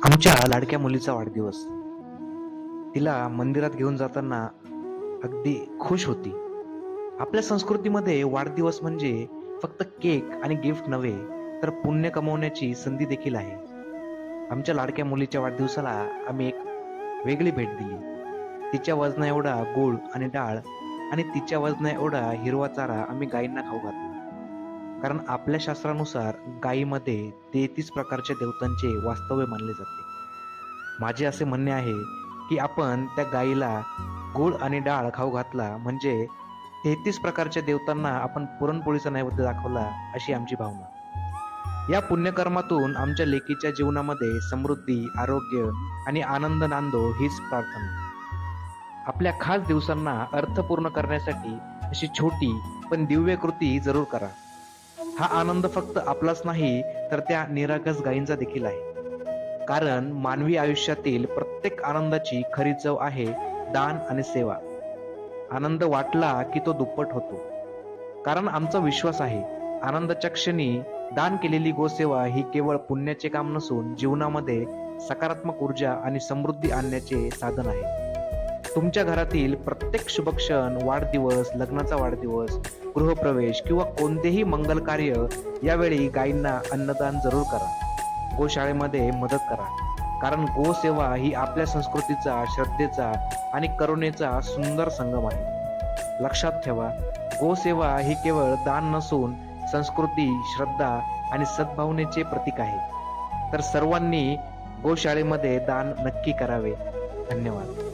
आमच्या लाडक्या मुलीचा वाढदिवस. तिला मंदिरात घेऊन जाताना अगदी खुश होती. आपल्या संस्कृतीमध्ये वाढदिवस म्हणजे फक्त केक आणि गिफ्ट नव्हे, तर पुण्य कमवण्याची संधी देखील आहे. आमच्या लाडक्या मुलीच्या वाढदिवसाला आम्ही एक वेगळी भेट दिली. तिच्या वजना एवढा गूळ आणि डाळ आणि तिच्या वजना एवढा हिरवा चारा आम्ही गायींना खाऊ घातला. कारण आपल्या शास्त्रानुसार गायीमध्ये 33 प्रकारच्या देवतांचे वास्तव्य मानले जाते. माझे असे म्हणणे आहे, की आपण त्या गायीला गूळ आणि डाळ खाऊ घातला म्हणजे 33 प्रकारच्या देवतांना आपण पुरणपोळीचा नैवेद्य दाखवला, अशी आमची भावना. या पुण्यकर्मातून आमच्या लेकीच्या जीवनामध्ये समृद्धी, आरोग्य आणि आनंद नांदो हीच प्रार्थना. आपल्या खास दिवसांना अर्थपूर्ण करण्यासाठी अशी छोटी पण दिव्य कृती जरूर करा. हा आनंद फक्त आपलाच नाही, तर त्या निरागस गायींचा देखील आहे. कारण मानवी आयुष्यातील प्रत्येक आनंदाची खरी चव आहे दान आणि सेवा. आनंद वाटला की तो दुप्पट होतो. कारण आमचा विश्वास आहे, आनंदाच्या क्षणी दान केलेली गोसेवा ही केवळ पुण्याचे काम नसून जीवनामध्ये सकारात्मक ऊर्जा आणि समृद्धी आणण्याचे साधन आहे. तुमच्या घरातील प्रत्येक शुभक्षण, वाढदिवस, लग्नाचा वाढदिवस, गृहप्रवेश किंवा कोणतेही मंगल कार्य यावेळी गायींना अन्नदान जरूर करा. गोशाळेमध्ये मदत करा. कारण गोसेवा ही आपल्या संस्कृतीचा, श्रद्धेचा आणि करुणेचा सुंदर संगम आहे. लक्षात ठेवा, गोसेवा ही केवळ दान नसून संस्कृती, श्रद्धा आणि सद्भावनेचे प्रतीक आहे. तर सर्वांनी गोशाळेमध्ये दान नक्की करावे. धन्यवाद.